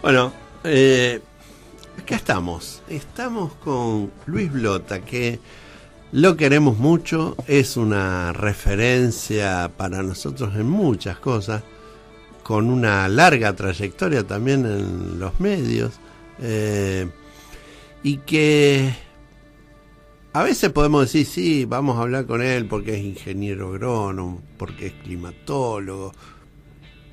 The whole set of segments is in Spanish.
Bueno, acá estamos. Estamos con Luis Blota, que lo queremos mucho. Es una referencia para nosotros en muchas cosas, con una larga trayectoria también en los medios. Y que a veces podemos decir, sí, vamos a hablar con él porque es ingeniero agrónomo, porque es climatólogo.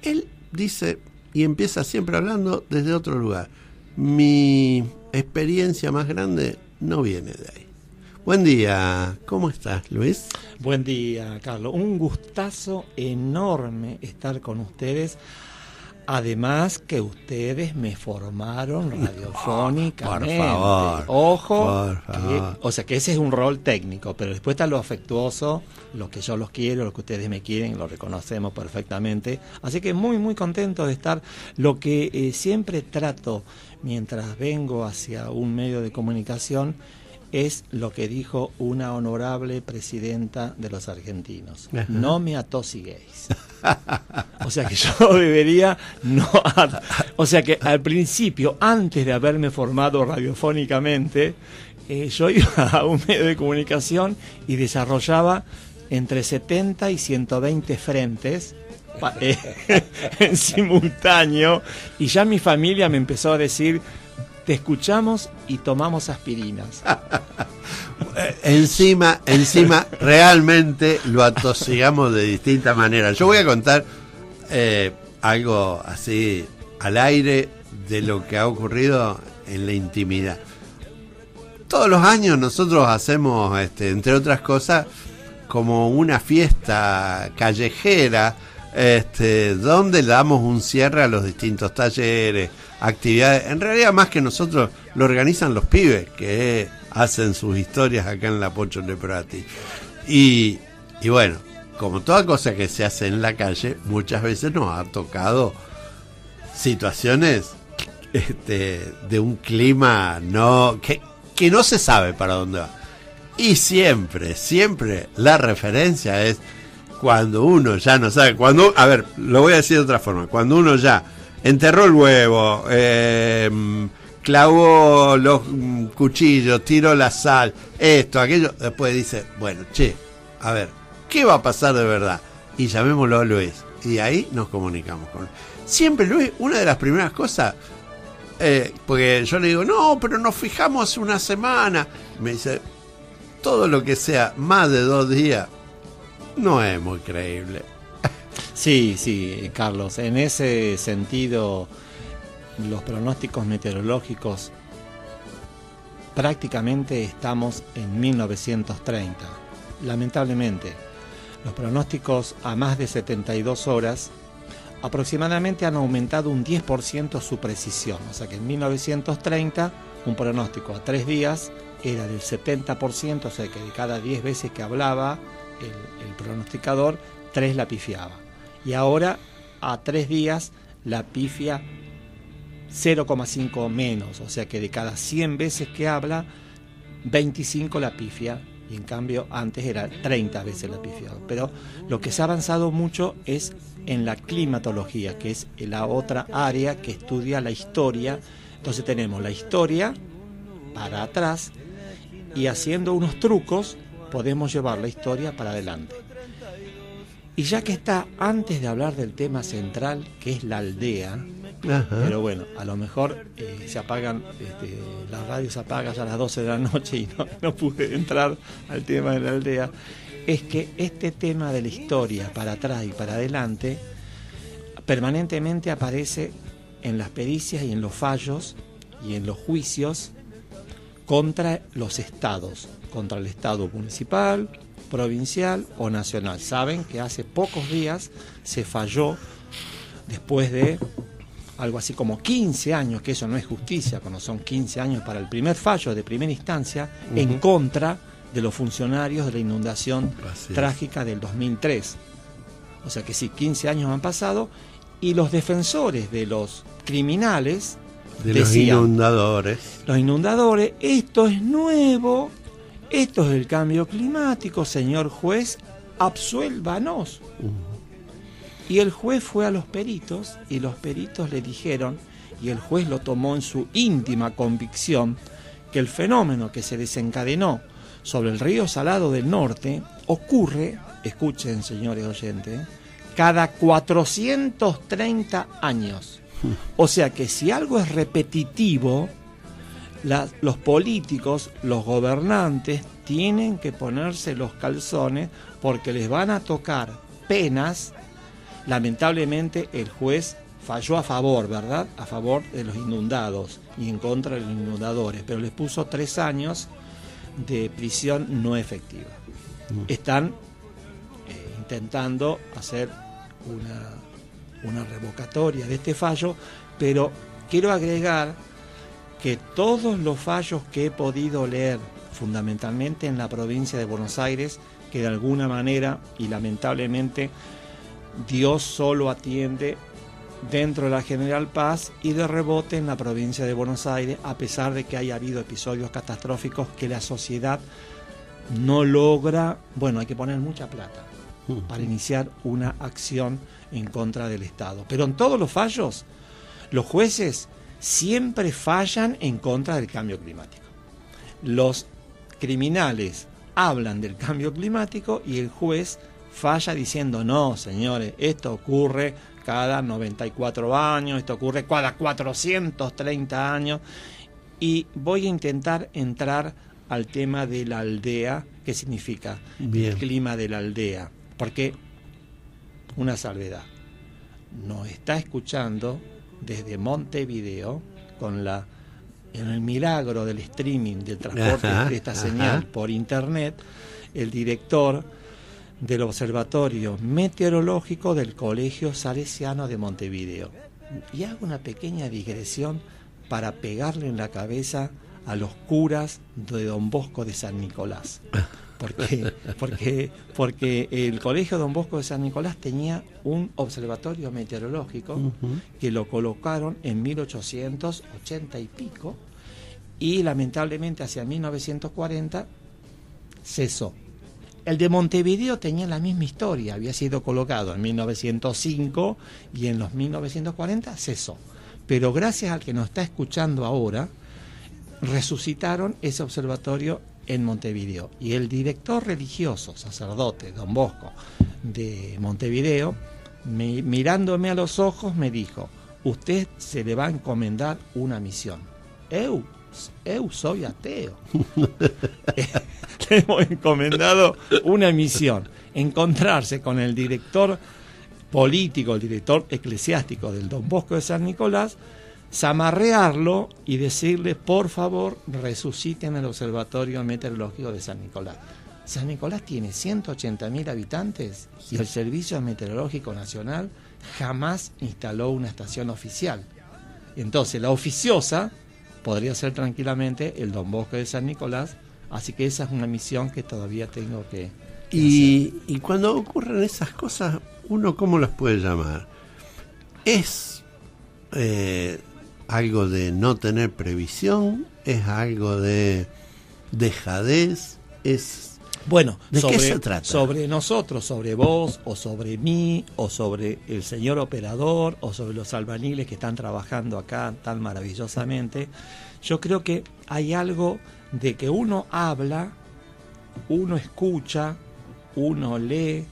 Él dice, y empieza siempre hablando desde otro lugar: mi experiencia más grande no viene de ahí. Buen día, ¿cómo estás, Luis? Buen día, Carlos. Un gustazo enorme estar con ustedes. Además que ustedes me formaron radiofónicamente. Por favor. Ojo. Por favor. O sea que ese es un rol técnico, pero después está lo afectuoso, lo que yo los quiero, lo que ustedes me quieren, lo reconocemos perfectamente. Así que muy, muy contento de estar. Lo que siempre trato mientras vengo hacia un medio de comunicación es lo que dijo una honorable presidenta de los argentinos. Ajá. No me atosiguéis. O sea que yo debería no... O sea que al principio, antes de haberme formado radiofónicamente, yo iba a un medio de comunicación y desarrollaba entre 70 y 120 frentes en simultáneo, y ya mi familia me empezó a decir: te escuchamos y tomamos aspirinas. Encima, realmente lo atosigamos de distintas maneras. Yo voy a contar algo así al aire de lo que ha ocurrido en la intimidad. Todos los años nosotros hacemos, entre otras cosas, como una fiesta callejera, donde le damos un cierre a los distintos talleres, actividades. En realidad, más que nosotros, lo organizan los pibes que hacen sus historias acá en la Pocho Leprati. Y bueno, como toda cosa que se hace en la calle, muchas veces nos ha tocado situaciones de un clima que no se sabe para dónde va. Y siempre la referencia es cuando uno ya no sabe, a ver, lo voy a decir de otra forma: cuando uno ya enterró el huevo, clavó los cuchillos, tiró la sal, esto, aquello, después dice, bueno, a ver, ¿qué va a pasar de verdad? Y llamémoslo a Luis. Y ahí nos comunicamos con él. Siempre Luis, una de las primeras cosas, porque yo le digo, no, pero nos fijamos hace una semana. Me dice, todo lo que sea más de 2 días no es muy creíble. Sí, Carlos, en ese sentido los pronósticos meteorológicos prácticamente estamos en 1930. Lamentablemente, los pronósticos a más de 72 horas aproximadamente han aumentado un 10% su precisión. O sea que en 1930 un pronóstico a 3 días era del 70%, o sea que de cada 10 veces que hablaba el pronosticador, 3 la pifiaba. Y ahora a 3 días la pifia 0,5 menos, o sea que de cada 100 veces que habla, 25 la pifia, y en cambio antes era 30 veces la pifia. Pero lo que se ha avanzado mucho es en la climatología, que es la otra área que estudia la historia. Entonces tenemos la historia para atrás, y haciendo unos trucos podemos llevar la historia para adelante. Y ya que está, antes de hablar del tema central, que es la aldea, ajá, pero bueno, a lo mejor se apagan, la radio se apaga ya a las 12 de la noche y no pude entrar al tema de la aldea, es que este tema de la historia para atrás y para adelante permanentemente aparece en las pericias y en los fallos y en los juicios contra los estados, contra el estado municipal, provincial o nacional. Saben que hace pocos días se falló, después de algo así como 15 años, que eso no es justicia, cuando son 15 años para el primer fallo de primera instancia, en contra de los funcionarios de la inundación trágica del 2003. O sea que sí, 15 años han pasado, y los defensores de los criminales decían, los inundadores, esto es nuevo, esto es el cambio climático, señor juez, absuélvanos. Y el juez fue a los peritos, y los peritos le dijeron y el juez lo tomó en su íntima convicción, que el fenómeno que se desencadenó sobre el río Salado del Norte ocurre, escuchen señores oyentes, cada 430 años. O sea que si algo es repetitivo, los políticos, los gobernantes, tienen que ponerse los calzones porque les van a tocar penas. Lamentablemente el juez falló a favor, ¿verdad? A favor de los inundados y en contra de los inundadores, pero les puso 3 años de prisión no efectiva. Están intentando hacer una revocatoria de este fallo, pero quiero agregar que todos los fallos que he podido leer, fundamentalmente en la provincia de Buenos Aires, que de alguna manera y lamentablemente Dios solo atiende dentro de la General Paz y de rebote en la provincia de Buenos Aires, a pesar de que haya habido episodios catastróficos que la sociedad no logra, bueno, hay que poner mucha plata para iniciar una acción en contra del Estado. Pero en todos los fallos, los jueces siempre fallan en contra del cambio climático. Los criminales hablan del cambio climático y el juez falla diciendo, no, señores, esto ocurre cada 94 años, esto ocurre cada 430 años. Y voy a intentar entrar al tema de la aldea, ¿qué significa? Bien. El clima de la aldea. Porque, una salvedad, nos está escuchando desde Montevideo, en el milagro del streaming, del transporte de esta señal por internet, el director del Observatorio Meteorológico del Colegio Salesiano de Montevideo. Y hago una pequeña digresión para pegarle en la cabeza a los curas de Don Bosco de San Nicolás. Porque el Colegio Don Bosco de San Nicolás tenía un observatorio meteorológico que lo colocaron en 1880 y pico, y lamentablemente hacia 1940 cesó. El de Montevideo tenía la misma historia, había sido colocado en 1905 y en los 1940 cesó. Pero gracias al que nos está escuchando ahora, resucitaron ese observatorio en Montevideo. Y el director religioso, sacerdote, Don Bosco, de Montevideo, mirándome a los ojos, me dijo, usted se le va a encomendar una misión. Eu soy ateo. Le hemos encomendado una misión, encontrarse con el director político, el director eclesiástico del Don Bosco de San Nicolás, zamarrearlo y decirle, por favor, resuciten el Observatorio Meteorológico de San Nicolás. San Nicolás tiene 180.000 habitantes y el Servicio Meteorológico Nacional jamás instaló una estación oficial. Entonces, la oficiosa podría ser tranquilamente el Don Bosco de San Nicolás, así que esa es una misión que todavía tengo que hacer. Y cuando ocurren esas cosas, ¿uno cómo las puede llamar? ¿Es algo de no tener previsión? ¿Es algo de dejadez? Bueno, ¿de qué se trata? Sobre nosotros, sobre vos, o sobre mí, o sobre el señor operador, o sobre los albañiles que están trabajando acá tan maravillosamente, yo creo que hay algo de que uno habla, uno escucha, uno lee,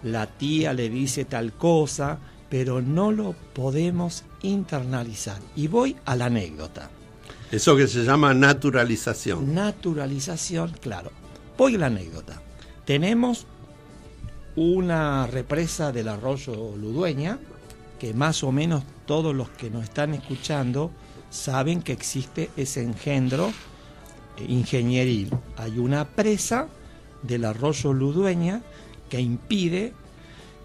la tía le dice tal cosa, pero no lo podemos internalizar. Y voy a la anécdota. Eso que se llama naturalización. Naturalización, claro. Voy a la anécdota. Tenemos una represa del arroyo Ludueña, que más o menos todos los que nos están escuchando saben que existe ese engendro ingenieril. Hay una presa del arroyo Ludueña que impide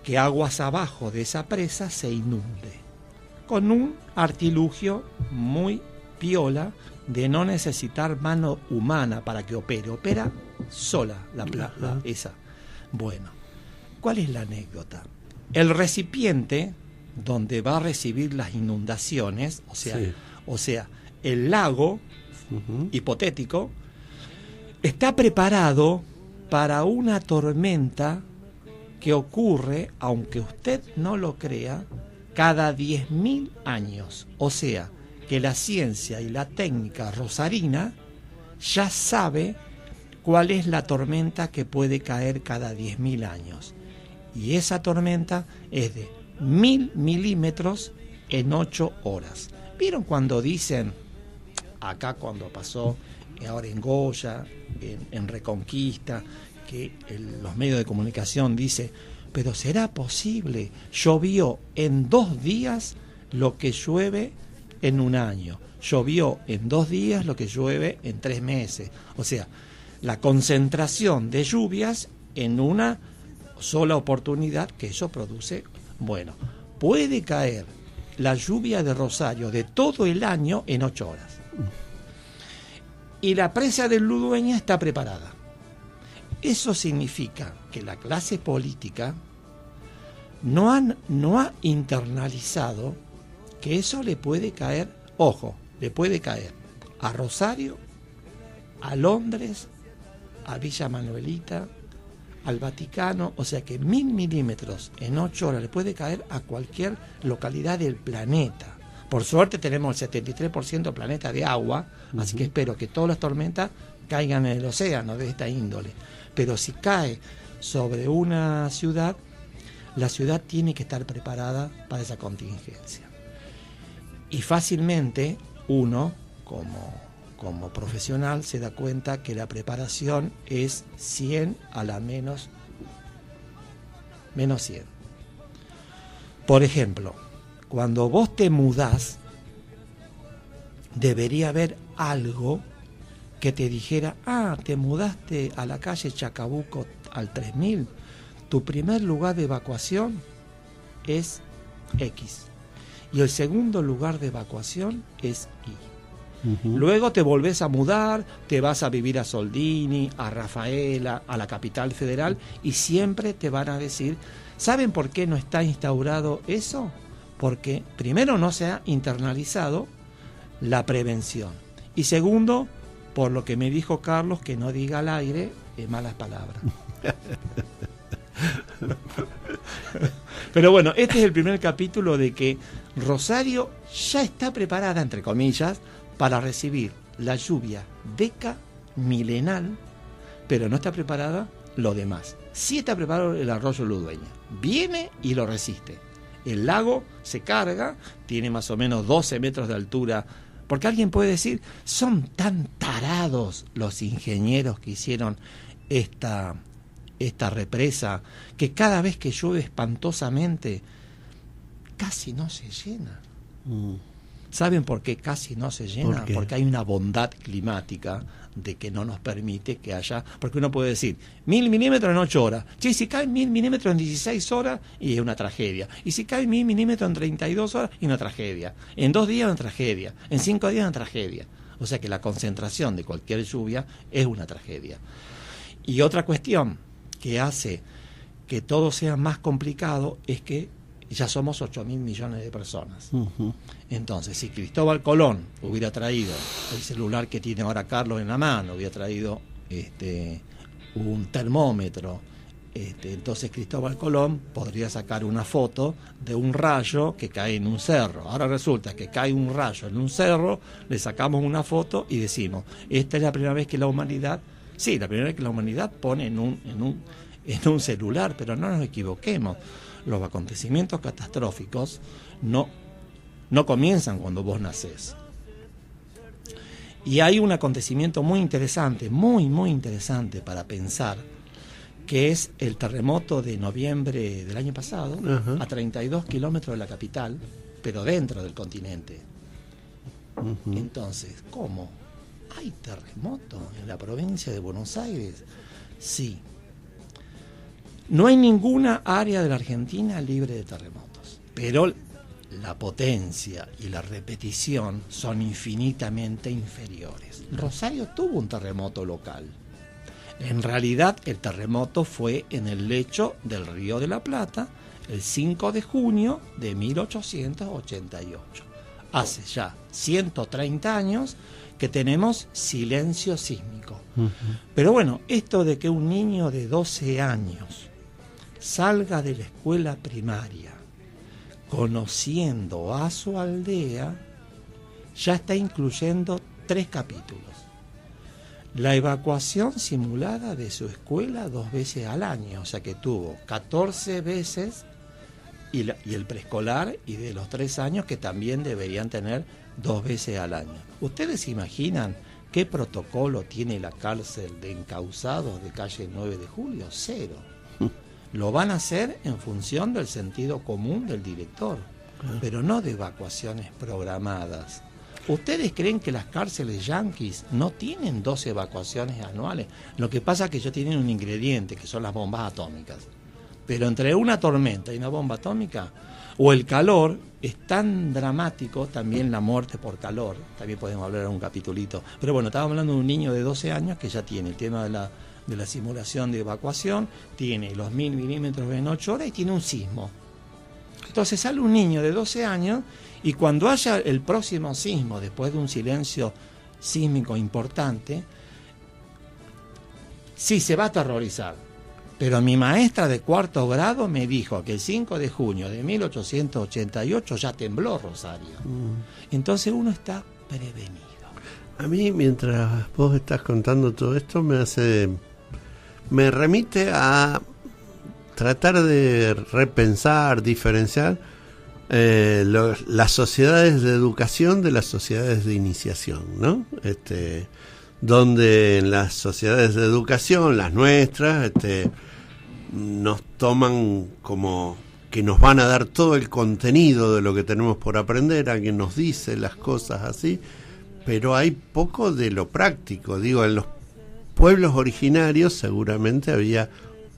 que aguas abajo de esa presa se inunde, con un artilugio muy piola de no necesitar mano humana para que opera sola esa. Bueno, ¿cuál es la anécdota? El recipiente donde va a recibir las inundaciones, o sea, el lago hipotético, está preparado para una tormenta que ocurre, aunque usted no lo crea, cada 10.000 años. O sea, que la ciencia y la técnica rosarina ya sabe cuál es la tormenta que puede caer cada 10.000 años. Y esa tormenta es de 1.000 milímetros en 8 horas. ¿Vieron cuando dicen, acá cuando pasó, ahora en Goya, en Reconquista, que los medios de comunicación dicen, pero será posible, llovió en 2 días lo que llueve en un año, llovió en 2 días lo que llueve en 3 meses? O sea, la concentración de lluvias en una sola oportunidad que eso produce, bueno, puede caer la lluvia de Rosario de todo el año en 8 horas. Y la presa del Ludueña está preparada. Eso significa que la clase política no ha internalizado que eso le puede caer, ojo, le puede caer a Rosario, a Londres, a Villa Manuelita, al Vaticano, o sea que 1.000 milímetros en 8 horas le puede caer a cualquier localidad del planeta. Por suerte tenemos el 73% del planeta de agua, así que espero que todas las tormentas caigan en el océano de esta índole. Pero si cae sobre una ciudad, la ciudad tiene que estar preparada para esa contingencia. Y fácilmente uno, como profesional, se da cuenta que la preparación es 100 a la menos 100. Por ejemplo, cuando vos te mudás, debería haber algo que te dijera, te mudaste a la calle Chacabuco al 3000, tu primer lugar de evacuación es X y el segundo lugar de evacuación es Y. Luego te volvés a mudar, te vas a vivir a Soldini, a Rafaela, a la capital federal, y siempre te van a decir, ¿saben por qué no está instaurado eso? Porque primero no se ha internalizado la prevención, y segundo, por lo que me dijo Carlos, que no diga al aire malas palabras. Pero bueno, este es el primer capítulo de que Rosario ya está preparada, entre comillas, para recibir la lluvia milenal, pero no está preparada lo demás. Sí está preparado el arroyo Ludueña. Viene y lo resiste. El lago se carga, tiene más o menos 12 metros de altura. Porque alguien puede decir, son tan tarados los ingenieros que hicieron esta represa, que cada vez que llueve espantosamente, casi no se llena. ¿Saben por qué casi no se llena? Porque hay una bondad climática de que no nos permite que haya... Porque uno puede decir, 1.000 milímetros en 8 horas. Sí, si caen 1.000 milímetros en 16 horas, y es una tragedia. Y si caen 1.000 milímetros en 32 horas, y una tragedia. En 2 días, una tragedia. En 5 días, una tragedia. O sea que la concentración de cualquier lluvia es una tragedia. Y otra cuestión que hace que todo sea más complicado es que ya somos 8.000 millones de personas. Entonces, si Cristóbal Colón hubiera traído el celular que tiene ahora Carlos en la mano, hubiera traído un termómetro, entonces Cristóbal Colón podría sacar una foto de un rayo que cae en un cerro. Ahora resulta que cae un rayo en un cerro, le sacamos una foto y decimos, esta es la primera vez que la humanidad, sí, la primera vez que la humanidad pone en un celular, pero no nos equivoquemos. Los acontecimientos catastróficos no comienzan cuando vos nacés. Y hay un acontecimiento muy interesante, muy interesante para pensar, que es el terremoto de noviembre del año pasado, a 32 kilómetros de la capital, pero dentro del continente. Entonces, ¿cómo? ¿Hay terremoto en la provincia de Buenos Aires? Sí. No hay ninguna área de la Argentina libre de terremotos, pero la potencia y la repetición son infinitamente inferiores. Rosario tuvo un terremoto local. En realidad, el terremoto fue en el lecho del Río de la Plata el 5 de junio de 1888. Hace ya 130 años que tenemos silencio sísmico. Pero bueno, esto de que un niño de 12 años salga de la escuela primaria conociendo a su aldea, ya está incluyendo 3 capítulos. La evacuación simulada de su escuela 2 veces al año, o sea que tuvo 14 veces, y el preescolar y de los 3 años que también deberían tener 2 veces al año. ¿Ustedes se imaginan qué protocolo tiene la cárcel de encausados de calle 9 de Julio? 0. Lo van a hacer en función del sentido común del director, pero no de evacuaciones programadas. ¿Ustedes creen que las cárceles yanquis no tienen 12 evacuaciones anuales? Lo que pasa es que ellos tienen un ingrediente, que son las bombas atómicas. Pero entre una tormenta y una bomba atómica, o el calor, es tan dramático, también la muerte por calor, también podemos hablar en un capitulito. Pero bueno, estábamos hablando de un niño de 12 años que ya tiene el tema de la simulación de evacuación, tiene los 1000 milímetros en 8 horas y tiene un sismo. Entonces sale un niño de 12 años y cuando haya el próximo sismo, después de un silencio sísmico importante, sí se va a aterrorizar. Pero mi maestra de 4º grado me dijo que el 5 de junio de 1888 ya tembló Rosario. Entonces uno está prevenido. A mí, mientras vos estás contando todo esto, me remite a tratar de repensar, diferenciar las sociedades de educación de las sociedades de iniciación, ¿no? Donde en las sociedades de educación, las nuestras, nos toman como que nos van a dar todo el contenido de lo que tenemos por aprender, a quien nos dice las cosas así, pero hay poco de lo práctico. Digo, en los pueblos originarios seguramente había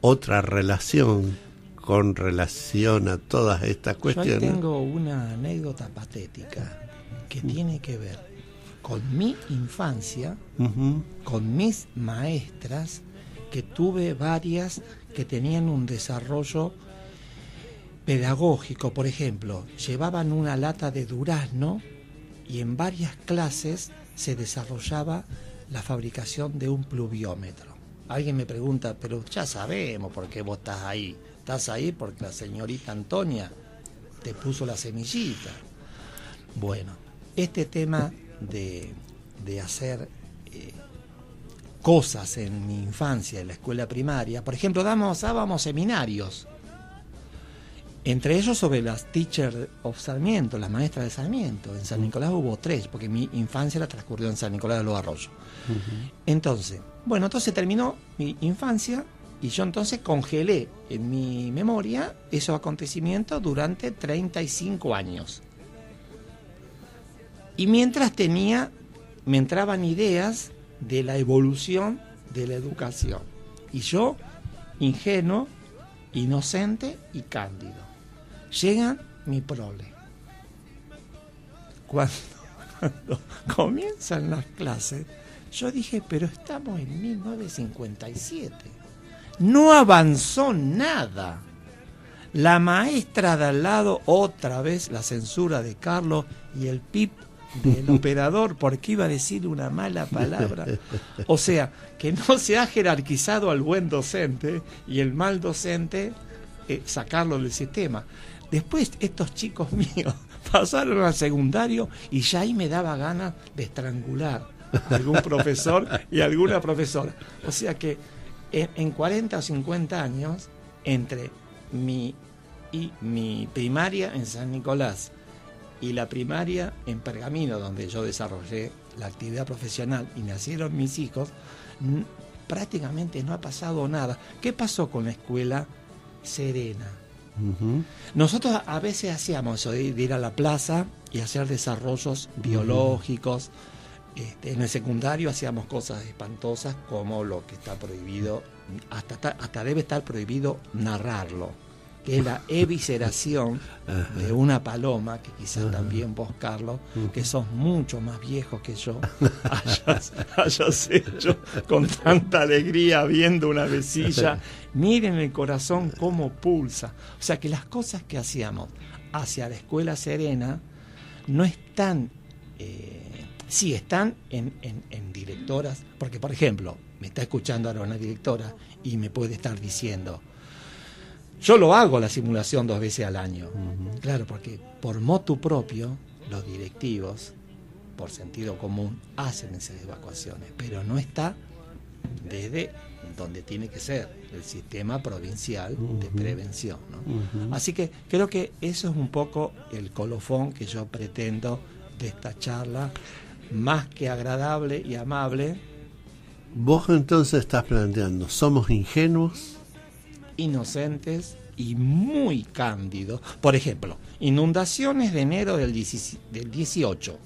otra relación con relación a todas estas cuestiones. Yo tengo una anécdota patética que tiene que ver con mi infancia, con mis maestras, que tuve varias que tenían un desarrollo pedagógico. Por ejemplo, llevaban una lata de durazno y en varias clases se desarrollaba la fabricación de un pluviómetro. Alguien me pregunta, pero ya sabemos por qué vos estás ahí. Estás ahí porque la señorita Antonia te puso la semillita. Bueno, este tema de hacer cosas en mi infancia, en la escuela primaria, por ejemplo, dábamos seminarios, entre ellos sobre las teachers of Sarmiento, las maestras de Sarmiento. En San Nicolás hubo 3, porque mi infancia la transcurrió en San Nicolás de los Arroyos. Entonces terminó mi infancia y yo entonces congelé en mi memoria esos acontecimientos durante 35 años. Y mientras me entraban ideas de la evolución de la educación. Y yo, ingenuo, inocente y cándido. Llega mi prole. Cuando comienzan las clases, yo dije, pero estamos en 1957. No avanzó nada. La maestra de al lado, otra vez la censura de Carlos y el pip del operador porque iba a decir una mala palabra. O sea, que no se ha jerarquizado al buen docente y el mal docente sacarlo del sistema. Después estos chicos míos pasaron al secundario y ya ahí me daba ganas de estrangular a algún profesor y alguna profesora. O sea que en 40 o 50 años, entre mi primaria en San Nicolás y la primaria en Pergamino, donde yo desarrollé la actividad profesional y nacieron mis hijos, prácticamente no ha pasado nada. ¿Qué pasó con la escuela Serena? Nosotros a veces hacíamos eso de ir a la plaza y hacer desarrollos biológicos. En el secundario hacíamos cosas espantosas como lo que está prohibido, hasta debe estar prohibido narrarlo, que es la evisceración de una paloma, que quizás también vos, Carlos, que sos mucho más viejo que yo, hayas hecho con tanta alegría viendo una vecilla. Miren el corazón cómo pulsa. O sea que las cosas que hacíamos hacia la escuela Serena no están, sí están en directoras, porque por ejemplo, me está escuchando ahora una directora y me puede estar diciendo, yo lo hago la simulación 2 veces al año. Claro, porque por motu propio, los directivos por sentido común hacen esas evacuaciones, pero no está desde donde tiene que ser el sistema provincial de prevención, ¿no? Así que creo que eso es un poco el colofón que yo pretendo de esta charla, más que agradable y amable. Vos entonces estás planteando, somos ingenuos, inocentes y muy cándidos. Por ejemplo, inundaciones de enero del 18.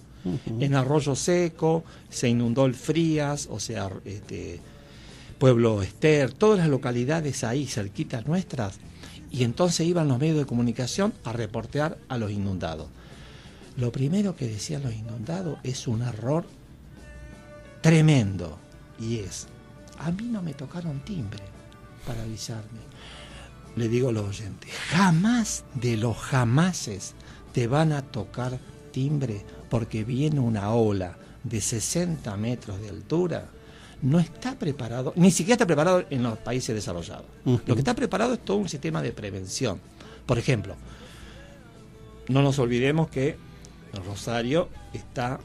En Arroyo Seco se inundó el Frías, o sea, Pueblo Ester, todas las localidades ahí cerquitas nuestras, y entonces iban los medios de comunicación a reportear a los inundados. Lo primero que decían los inundados es un error tremendo, y es: a mí no me tocaron timbre para avisarme. Le digo a los oyentes, jamás de los jamases te van a tocar timbre porque viene una ola de 60 metros de altura. No está preparado, ni siquiera está preparado en los países desarrollados. Lo que está preparado es todo un sistema de prevención. Por ejemplo, no nos olvidemos que Rosario está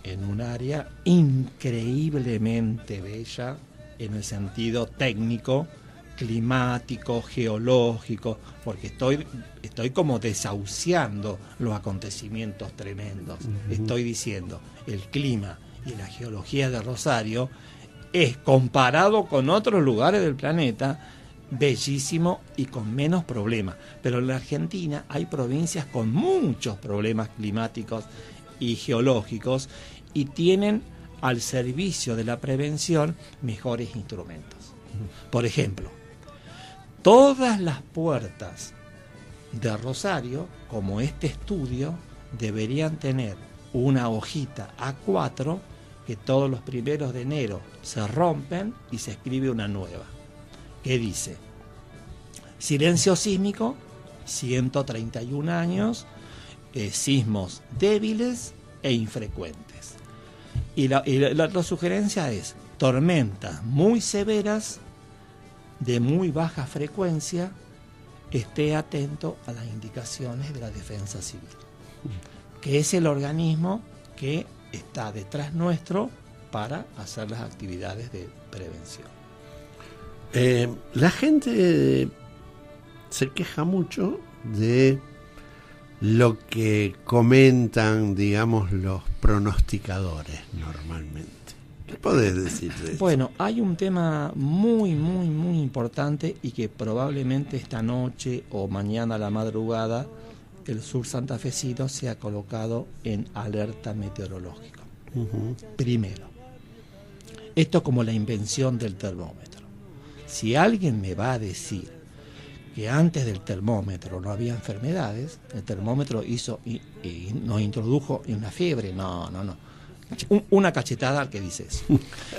en un área increíblemente bella en el sentido técnico, climático, geológico, porque estoy como desahuciando los acontecimientos tremendos. Estoy diciendo, el clima y la geología de Rosario es, comparado con otros lugares del planeta, bellísimo y con menos problemas. Pero en la Argentina hay provincias con muchos problemas climáticos y geológicos y tienen al servicio de la prevención mejores instrumentos. Por ejemplo, todas las puertas de Rosario, como este estudio, deberían tener una hojita A4 que todos los primeros de enero se rompen y se escribe una nueva, que dice: silencio sísmico, 131 años, sismos débiles e infrecuentes. Y la sugerencia es: tormentas muy severas, de muy baja frecuencia, esté atento a las indicaciones de la Defensa Civil, que es el organismo que está detrás nuestro para hacer las actividades de prevención. La gente se queja mucho de lo que comentan, digamos, los pronosticadores normalmente. ¿Qué podés decir de eso? Bueno, hay un tema muy, muy, muy importante y que probablemente esta noche o mañana a la madrugada el sur santafesino se ha colocado en alerta meteorológica. Primero, esto como la invención del termómetro. Si alguien me va a decir que antes del termómetro no había enfermedades, el termómetro hizo y nos introdujo en una fiebre, no. Una cachetada al que dice eso.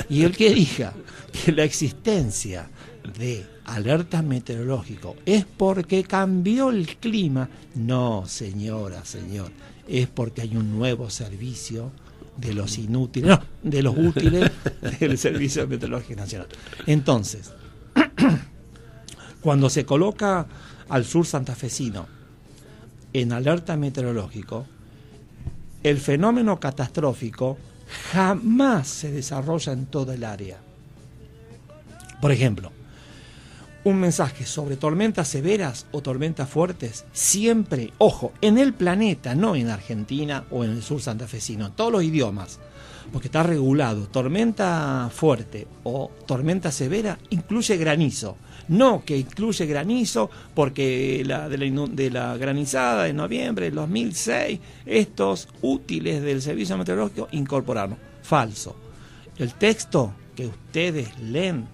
Y el que diga que la existencia de alerta meteorológico es porque cambió el clima, no, señora, señor, es porque hay un nuevo servicio de los inútiles, no, de los útiles del Servicio Meteorológico Nacional. Entonces, cuando se coloca al sur santafesino en alerta meteorológico, el fenómeno catastrófico jamás se desarrolla en toda el área. Por ejemplo, un mensaje sobre tormentas severas o tormentas fuertes, siempre, ojo, en el planeta, no en Argentina o en el sur santafesino, en todos los idiomas, porque está regulado. Tormenta fuerte o tormenta severa incluye granizo. No que incluye granizo porque de la granizada de noviembre del 2006, estos útiles del Servicio Meteorológico incorporaron. Falso. El texto que ustedes leen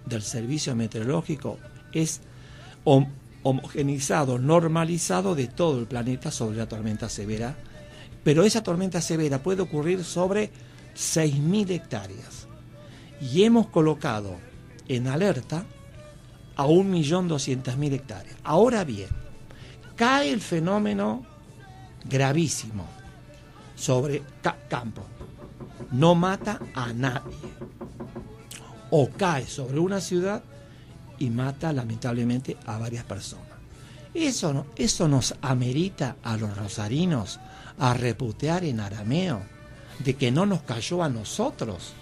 del Servicio Meteorológico es homogenizado, normalizado de todo el planeta sobre la tormenta severa, pero esa tormenta severa puede ocurrir sobre 6.000 hectáreas. Y hemos colocado en alerta a 1.200.000 hectáreas. Ahora bien, cae el fenómeno gravísimo sobre campo, no mata a nadie, o cae sobre una ciudad y mata lamentablemente a varias personas. Eso nos amerita a los rosarinos a reputear en arameo de que no nos cayó a nosotros.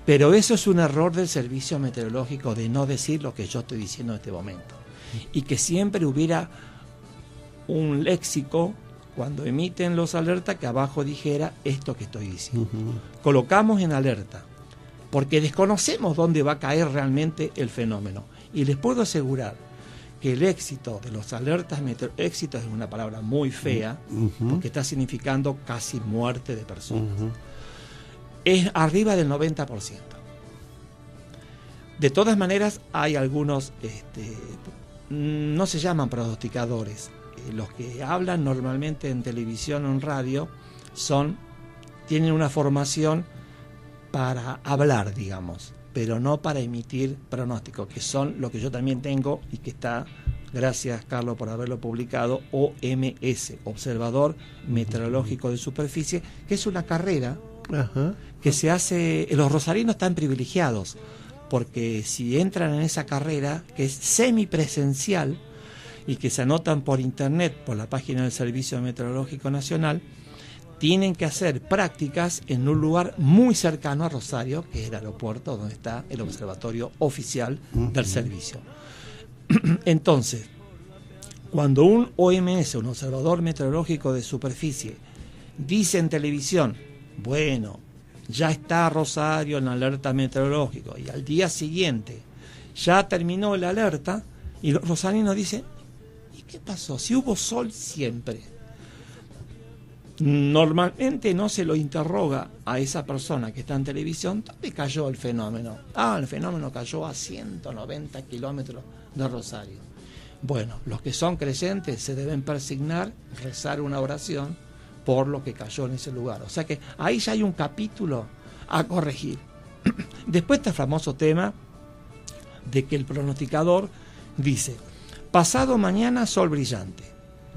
Pero eso es un error del servicio meteorológico, de no decir lo que yo estoy diciendo en este momento. Y que siempre hubiera un léxico cuando emiten los alertas que abajo dijera esto que estoy diciendo. Colocamos en alerta porque desconocemos dónde va a caer realmente el fenómeno. Y les puedo asegurar que el éxito de los alertas meteorológicos, éxito es una palabra muy fea, porque está significando casi muerte de personas, es arriba del 90%. De todas maneras, hay algunos, no se llaman pronosticadores, los que hablan normalmente en televisión o en radio tienen una formación para hablar, digamos, pero no para emitir pronósticos, que son lo que yo también tengo y que está, gracias Carlos por haberlo publicado, OMS, Observador Meteorológico de Superficie, que es una carrera que se hace. Los rosarinos están privilegiados, porque si entran en esa carrera, que es semipresencial y que se anotan por internet, por la página del Servicio Meteorológico Nacional, tienen que hacer prácticas en un lugar muy cercano a Rosario, que es el aeropuerto donde está el observatorio oficial del servicio. Entonces, cuando un OMS, un observador meteorológico de superficie, dice en televisión, bueno, ya está Rosario en alerta meteorológico, y al día siguiente ya terminó la alerta, y los rosarinos dicen, ¿y qué pasó? Si hubo sol siempre. Normalmente no se lo interroga a esa persona que está en televisión, ¿dónde cayó el fenómeno? El fenómeno cayó a 190 kilómetros de Rosario. Bueno, los que son creyentes se deben persignar, rezar una oración por lo que cayó en ese lugar. O sea que ahí ya hay un capítulo a corregir. Después está el famoso tema de que el pronosticador dice, pasado mañana sol brillante.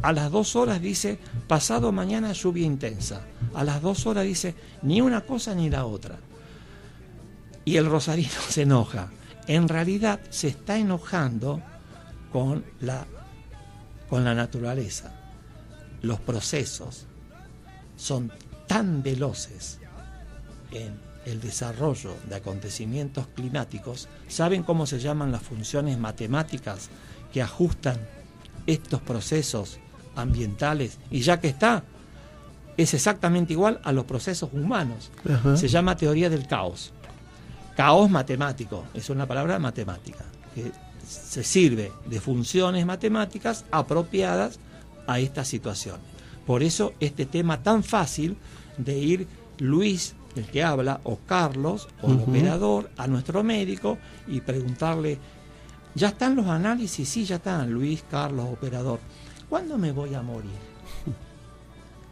A las 2 horas dice, pasado mañana lluvia intensa. A las 2 horas dice, ni una cosa ni la otra. Y el rosarino se enoja. En realidad se está enojando con la naturaleza. Los procesos son tan veloces en el desarrollo de acontecimientos climáticos. ¿Saben cómo se llaman las funciones matemáticas que ajustan estos procesos ambientales? Y ya que está, es exactamente igual a los procesos humanos. Se llama teoría del caos. Caos matemático, es una palabra matemática, que se sirve de funciones matemáticas apropiadas a estas situaciones. Por eso este tema tan fácil de ir Luis, el que habla, o Carlos, o el operador, a nuestro médico y preguntarle, ¿ya están los análisis? Sí, ya están, Luis, Carlos, operador. ¿Cuándo me voy a morir?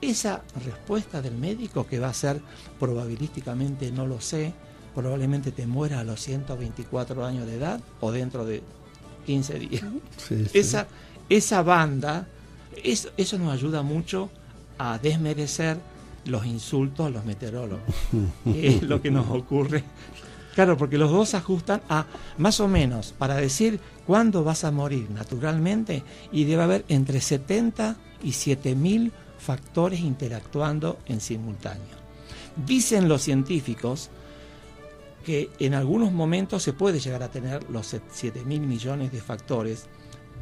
Esa respuesta del médico, que va a ser probabilísticamente, no lo sé, probablemente te mueras a los 124 años de edad o dentro de 15 días. Sí. Esa banda, eso nos ayuda mucho a desmerecer los insultos a los meteorólogos, que es lo que nos ocurre. Claro, porque los dos ajustan a más o menos para decir cuándo vas a morir naturalmente, y debe haber entre 70 y 7.000 factores interactuando en simultáneo. Dicen los científicos que en algunos momentos se puede llegar a tener los 7.000 millones de factores,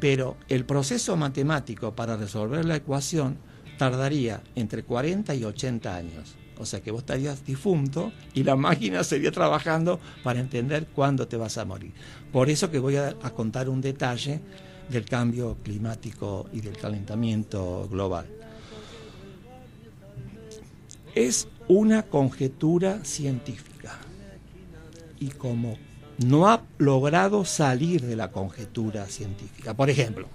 pero el proceso matemático para resolver la ecuación tardaría entre 40 y 80 años. O sea que vos estarías difunto y la máquina seguiría trabajando para entender cuándo te vas a morir. Por eso que voy a contar un detalle del cambio climático y del calentamiento global. Es una conjetura científica, y como no ha logrado salir de la conjetura científica, por ejemplo,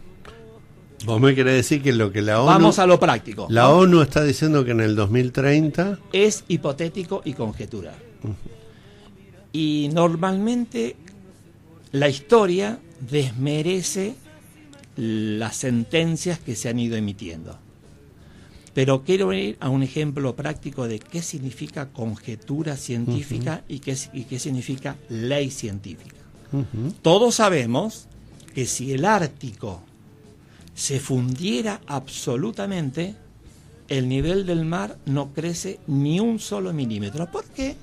vos me querés decir que lo que la ONU... Vamos a lo práctico. La ONU está diciendo que en el 2030... Es hipotético y conjetural. Y normalmente la historia desmerece las sentencias que se han ido emitiendo. Pero quiero ir a un ejemplo práctico de qué significa conjetura científica y qué significa ley científica. Todos sabemos que si el Ártico se fundiera absolutamente, el nivel del mar no crece ni un solo milímetro. ¿Por qué?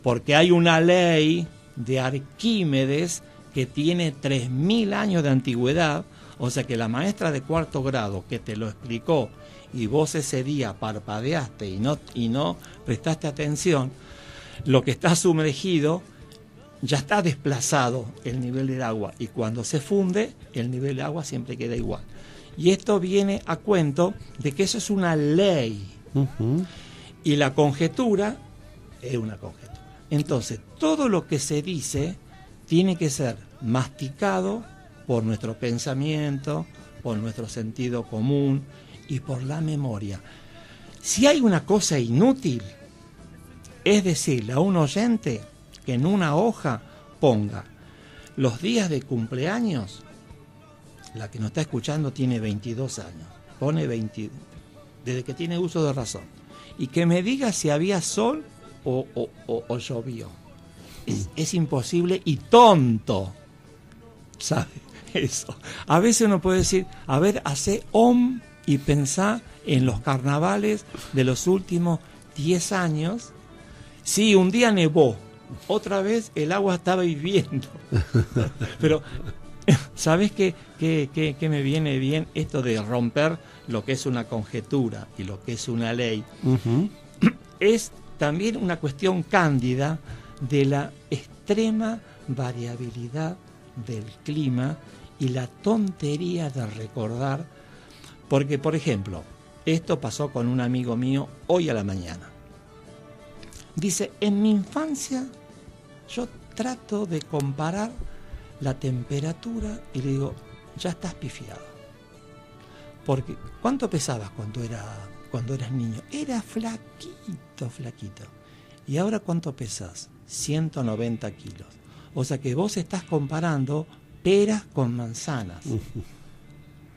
Porque hay una ley de Arquímedes que tiene 3000 años de antigüedad, o sea que la maestra de cuarto grado que te lo explicó y vos ese día parpadeaste y no prestaste atención, lo que está sumergido ya está desplazado el nivel del agua, y cuando se funde el nivel de agua siempre queda igual. Y esto viene a cuento de que eso es una ley. Y la conjetura es una conjetura. Entonces, todo lo que se dice tiene que ser masticado por nuestro pensamiento, por nuestro sentido común y por la memoria. Si hay una cosa inútil, es decirle a un oyente que en una hoja ponga los días de cumpleaños. La que nos está escuchando tiene 22 años, pone 20, desde que tiene uso de razón, y que me diga si había sol o llovió. Es imposible y tonto, ¿sabe? Eso. A veces uno puede decir, a ver, hace om y pensá en los carnavales de los últimos 10 años. Sí, un día nevó, otra vez el agua estaba hirviendo. Pero, ¿sabes qué me viene bien? Esto de romper lo que es una conjetura y lo que es una ley. Es también una cuestión cándida de la extrema variabilidad del clima y la tontería de recordar, porque, por ejemplo, esto pasó con un amigo mío hoy a la mañana. Dice, en mi infancia yo trato de comparar la temperatura y le digo, ya estás pifiado. Porque, ¿cuánto pesabas cuando eras niño? Era flaquito. ¿Y ahora cuánto pesas? 190 kilos. O sea que vos estás comparando peras con manzanas.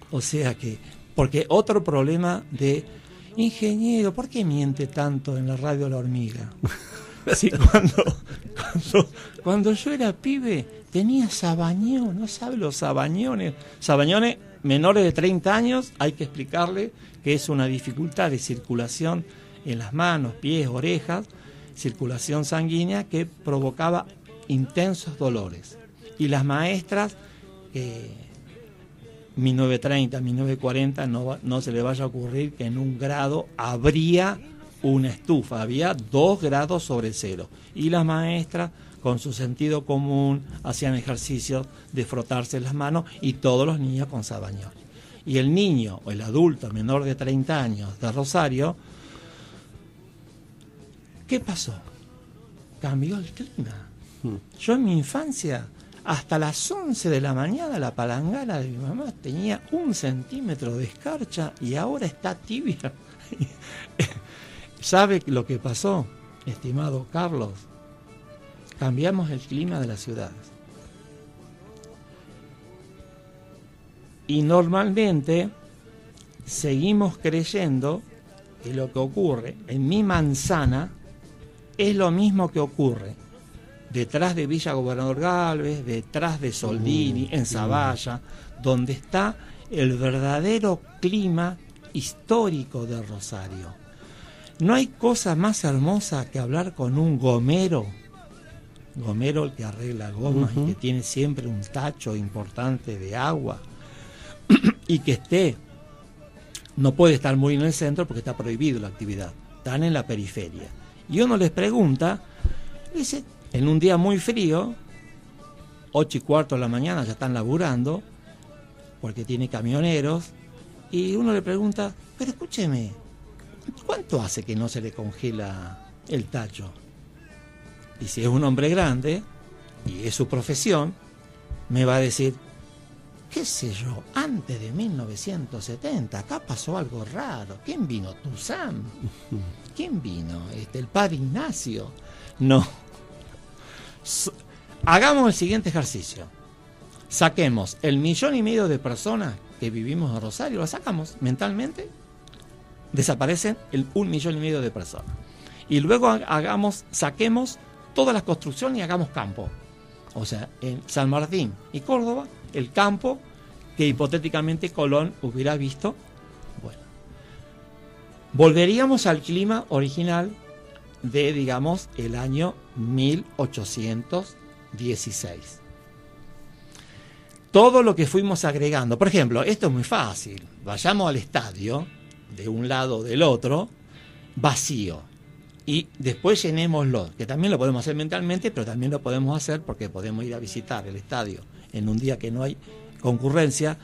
O sea que, porque otro problema de ingeniero, ¿por qué miente tanto en la radio La Hormiga? Sí, cuando yo era pibe tenía sabañón, ¿no sabe los sabañones? Sabañones menores de 30 años, hay que explicarle que es una dificultad de circulación en las manos, pies, orejas, circulación sanguínea que provocaba intensos dolores. Y las maestras, 1930, 1940, no se le vaya a ocurrir que en un grado habría una estufa, había 2 grados sobre cero. Y las maestras, con su sentido común, hacían ejercicios de frotarse las manos, y todos los niños con sabañones. Y el niño o el adulto menor de 30 años de Rosario, ¿qué pasó? Cambió el clima. Yo en mi infancia, hasta las 11 de la mañana, la palangana de mi mamá tenía 1 centímetro de escarcha y ahora está tibia. ¿Sabe lo que pasó, estimado Carlos? Cambiamos el clima de las ciudades. Y normalmente seguimos creyendo que lo que ocurre en mi manzana es lo mismo que ocurre detrás de Villa Gobernador Gálvez, detrás de Soldini, en Zavalla, donde está el verdadero clima histórico de Rosario. No hay cosa más hermosa que hablar con un gomero, el que arregla gomas y que tiene siempre un tacho importante de agua, y que no puede estar muy en el centro porque está prohibido la actividad, están en la periferia. Y uno les pregunta, dice, en un día muy frío, 8:15 de la mañana ya están laburando, porque tiene camioneros, y uno le pregunta, pero escúcheme, ¿cuánto hace que no se le congela el tacho? Y si es un hombre grande, y es su profesión, me va a decir, qué sé yo, antes de 1970, acá pasó algo raro. ¿Quién vino? ¿Tuzán? ¿Quién vino? ¿El padre Ignacio? No. Hagamos el siguiente ejercicio. Saquemos el 1,5 millones de personas que vivimos en Rosario, lo sacamos mentalmente, desaparecen el 1,5 millones de personas. Y luego saquemos todas las construcciones y hagamos campo. O sea, en San Martín y Córdoba, el campo que hipotéticamente Colón hubiera visto. Bueno, volveríamos al clima original de, digamos, el año 1816. Todo lo que fuimos agregando, por ejemplo, esto es muy fácil, vayamos al estadio, de un lado o del otro, vacío, y después llenémoslo, que también lo podemos hacer mentalmente, pero también lo podemos hacer porque podemos ir a visitar el estadio en un día que no hay concurrencia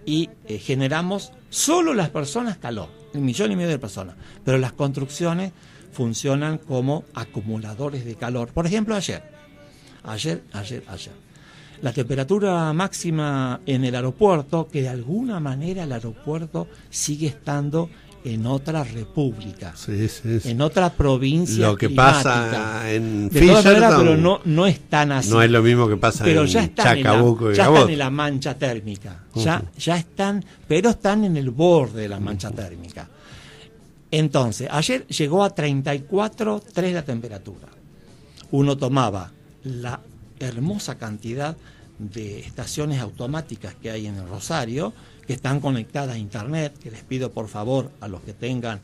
y generamos solo las personas calor, 1,5 millones de personas, pero las construcciones funcionan como acumuladores de calor. Por ejemplo, ayer, la temperatura máxima en el aeropuerto, que de alguna manera el aeropuerto sigue estando en otra república, sí. en otra provincia. Lo que climática. pasa en de todas maneras, Fisherton, pero no es tan así. no es lo mismo que pasa pero en ya están Chacabuco y ya Gaboto. están en la mancha térmica. Ya están, pero están en el borde de la mancha térmica. Entonces, ayer llegó a 34,3 la temperatura. Uno tomaba la hermosa cantidad de estaciones automáticas que hay en el Rosario, que están conectadas a internet, que les pido por favor a los que tengan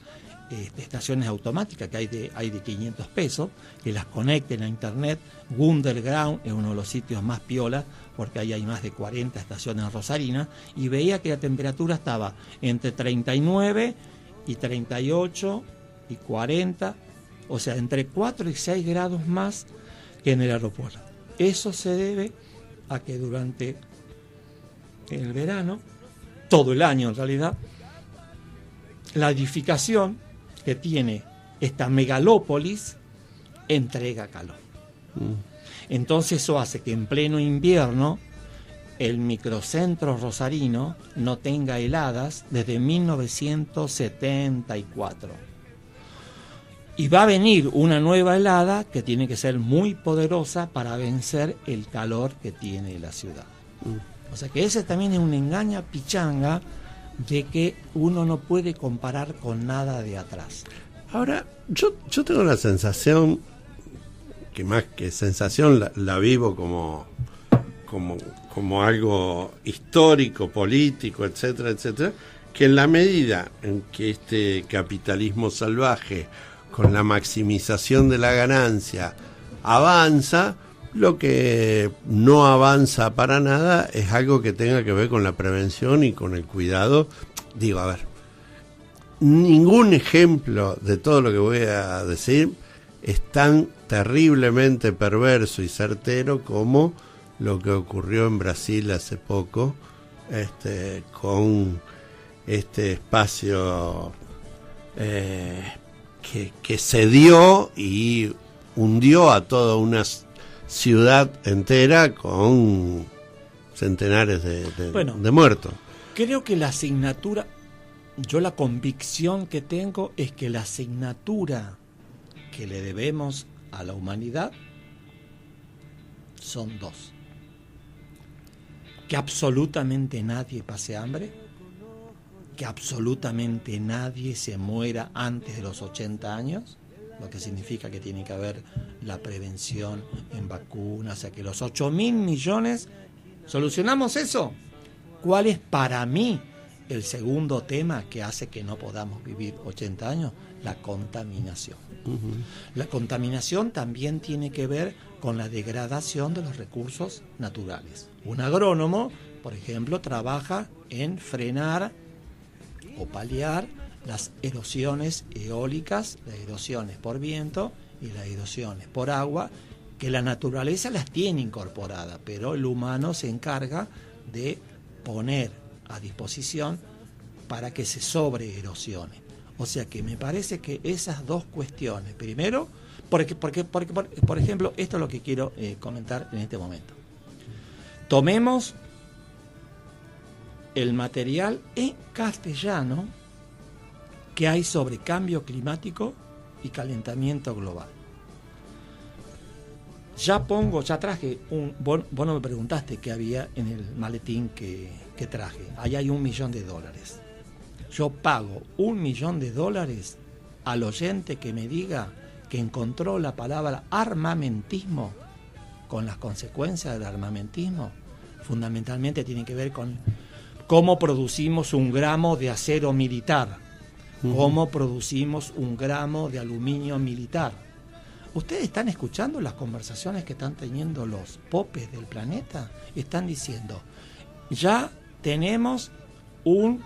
estaciones automáticas, que hay de 500 pesos, que las conecten a internet. Wunderground es uno de los sitios más piola, porque ahí hay más de 40 estaciones rosarinas, y veía que la temperatura estaba entre 39 y 38 y 40, o sea, entre 4 y 6 grados más que en el aeropuerto. Eso se debe a que durante el verano, todo el año en realidad, la edificación que tiene esta megalópolis entrega calor. Entonces eso hace que en pleno invierno el microcentro rosarino no tenga heladas desde 1974. Y va a venir una nueva helada que tiene que ser muy poderosa para vencer el calor que tiene la ciudad. O sea que ese también es un engaña pichanga de que uno no puede comparar con nada de atrás. Ahora, yo tengo la sensación, que más que sensación la vivo como algo histórico, político, etcétera, etcétera, que en la medida en que este capitalismo salvaje, con la maximización de la ganancia, avanza, lo que no avanza para nada es algo que tenga que ver con la prevención y con el cuidado. Digo, a ver, ningún ejemplo de todo lo que voy a decir es tan terriblemente perverso y certero como lo que ocurrió en Brasil hace poco, con este espacio que se dio y hundió a toda una ciudad entera con centenares de muertos. Creo que la asignatura, yo la convicción que tengo es que la asignatura que le debemos a la humanidad son dos: que absolutamente nadie pase hambre, que absolutamente nadie se muera antes de los 80 años, lo que significa que tiene que haber la prevención en vacunas, o sea que los 8.000 millones, ¿solucionamos eso? ¿Cuál es para mí el segundo tema que hace que no podamos vivir 80 años? La contaminación. La contaminación también tiene que ver con la degradación de los recursos naturales. Un agrónomo, por ejemplo, trabaja en frenar o paliar las erosiones eólicas, las erosiones por viento y las erosiones por agua, que la naturaleza las tiene incorporadas, pero el humano se encarga de poner a disposición para que se sobreerosione. O sea que me parece que esas dos cuestiones, primero, porque por ejemplo, esto es lo que quiero comentar en este momento. Tomemos el material en castellano que hay sobre cambio climático y calentamiento global. Ya traje vos no me preguntaste qué había en el maletín que traje. Ahí hay $1 millón. Yo pago $1 millón al oyente que me diga que encontró la palabra armamentismo con las consecuencias del armamentismo. Fundamentalmente tiene que ver con cómo producimos 1 gramo de acero militar, cómo producimos 1 gramo de aluminio militar. ¿Ustedes están escuchando las conversaciones que están teniendo los popes del planeta? Están diciendo, ya tenemos un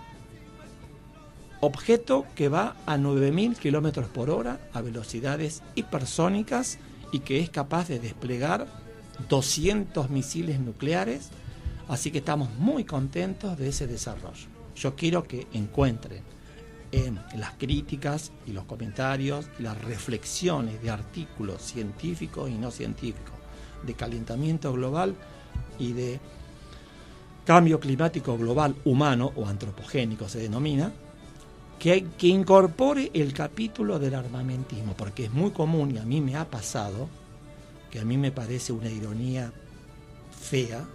objeto que va a 9.000 kilómetros por hora a velocidades hipersónicas y que es capaz de desplegar 200 misiles nucleares, así que estamos muy contentos de ese desarrollo. Yo quiero que encuentren en las críticas y los comentarios, las reflexiones de artículos científicos y no científicos, de calentamiento global y de cambio climático global humano o antropogénico se denomina, que incorpore el capítulo del armamentismo, porque es muy común, y a mí me ha pasado, que a mí me parece una ironía fea,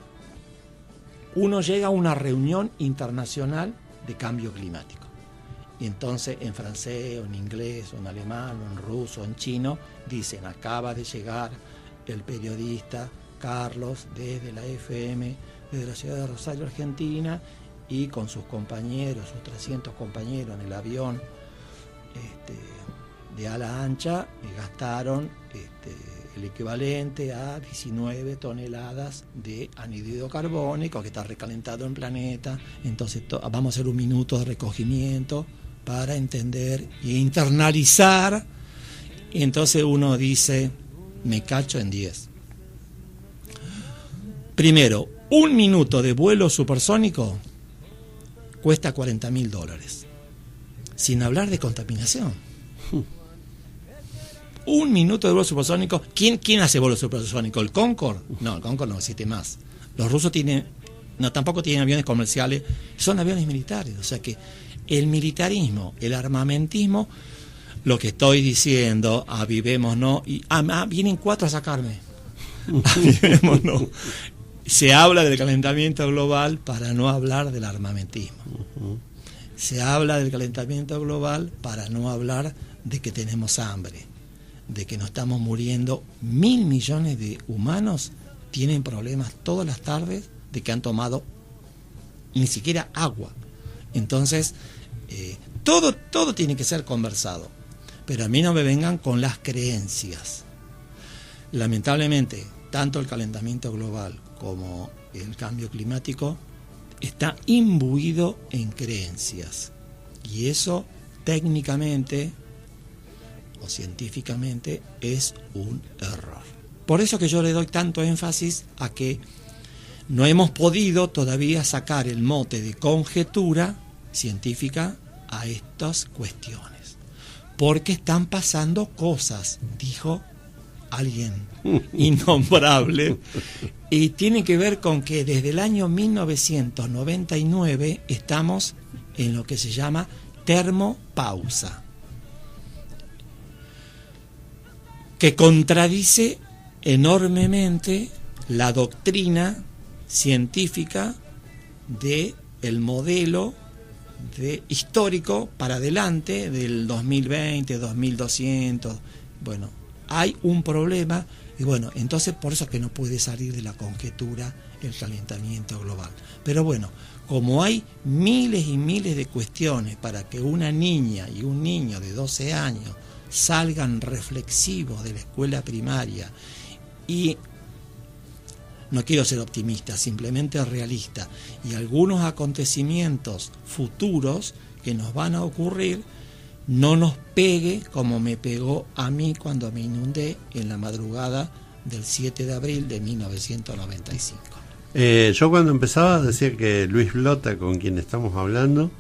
uno llega a una reunión internacional de cambio climático, y entonces en francés, o en inglés, o en alemán, o en ruso, o en chino, dicen, acaba de llegar el periodista Carlos desde la FM, desde la ciudad de Rosario, Argentina, y con sus compañeros, sus 300 compañeros en el avión de ala ancha, gastaron el equivalente a 19 toneladas de anhídrido carbónico que está recalentado en el planeta. Entonces vamos a hacer un minuto de recogimiento para entender e internalizar. Y entonces uno dice, me cacho en 10. Primero, 1 minuto de vuelo supersónico cuesta $40.000, sin hablar de contaminación. 1 minuto de vuelo supersónico. ¿Quién hace vuelo supersónico? ¿El Concorde? No, el Concorde no existe más. Los rusos tampoco tienen aviones comerciales, son aviones militares. O sea que el militarismo, el armamentismo, lo que estoy diciendo, avivemos, ¿no? Y vienen 4 a sacarme. Avivemos, ¿no? Se habla del calentamiento global para no hablar del armamentismo. Se habla del calentamiento global para no hablar de que tenemos hambre, de que nos estamos muriendo. 1.000 millones de humanos tienen problemas todas las tardes de que han tomado ni siquiera agua. Entonces, todo tiene que ser conversado. Pero a mí no me vengan con las creencias. Lamentablemente, tanto el calentamiento global como el cambio climático está imbuido en creencias. Y eso técnicamente o científicamente es un error. Por eso que yo le doy tanto énfasis a que no hemos podido todavía sacar el mote de conjetura científica a estas cuestiones. Porque están pasando cosas, dijo alguien innombrable, y tiene que ver con que desde el año 1999 estamos en lo que se llama termopausa, que contradice enormemente la doctrina científica de el modelo histórico para adelante del 2020, 2200. Bueno, hay un problema y bueno, entonces por eso es que no puede salir de la conjetura el calentamiento global. Pero bueno, como hay miles y miles de cuestiones para que una niña y un niño de 12 años salgan reflexivos de la escuela primaria, y no quiero ser optimista, simplemente realista, y algunos acontecimientos futuros que nos van a ocurrir no nos pegue como me pegó a mí cuando me inundé en la madrugada del 7 de abril de 1995. Yo cuando empezaba decía que Luis Blota, con quien estamos hablando,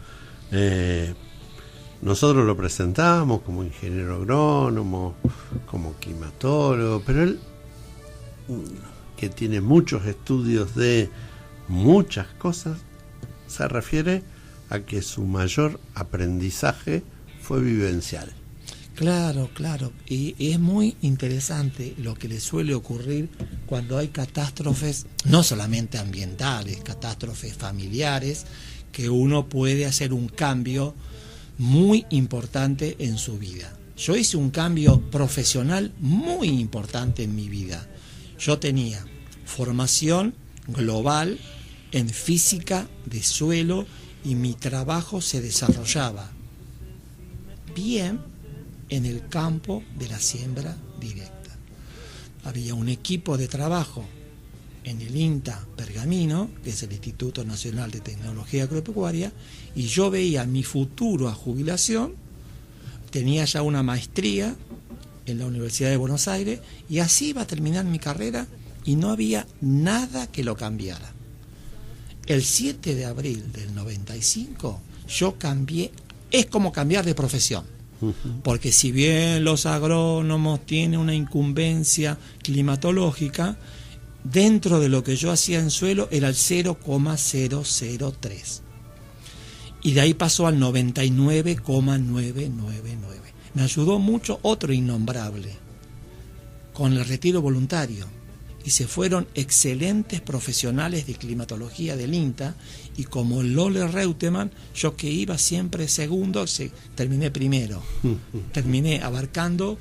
nosotros lo presentábamos como ingeniero agrónomo, como climatólogo, pero él, que tiene muchos estudios de muchas cosas, se refiere a que su mayor aprendizaje fue vivencial. Claro, y es muy interesante lo que le suele ocurrir cuando hay catástrofes, no solamente ambientales, catástrofes familiares, que uno puede hacer un cambio muy importante en su vida. Yo hice un cambio profesional muy importante en mi vida. Yo tenía formación global en física de suelo y mi trabajo se desarrollaba bien en el campo de la siembra directa. Había un equipo de trabajo en el INTA Pergamino, que es el Instituto Nacional de Tecnología Agropecuaria, y yo veía mi futuro a jubilación. Tenía ya una maestría en la Universidad de Buenos Aires y así iba a terminar mi carrera y no había nada que lo cambiara. El 7 de abril del 95 yo cambié, es como cambiar de profesión, porque si bien los agrónomos tienen una incumbencia climatológica, dentro de lo que yo hacía en suelo era el 0,003. Y de ahí pasó al 99,999. Me ayudó mucho otro innombrable, con el retiro voluntario. Y se fueron excelentes profesionales de climatología del INTA, y como Lolle Reutemann, yo que iba siempre segundo, terminé primero. Terminé abarcando,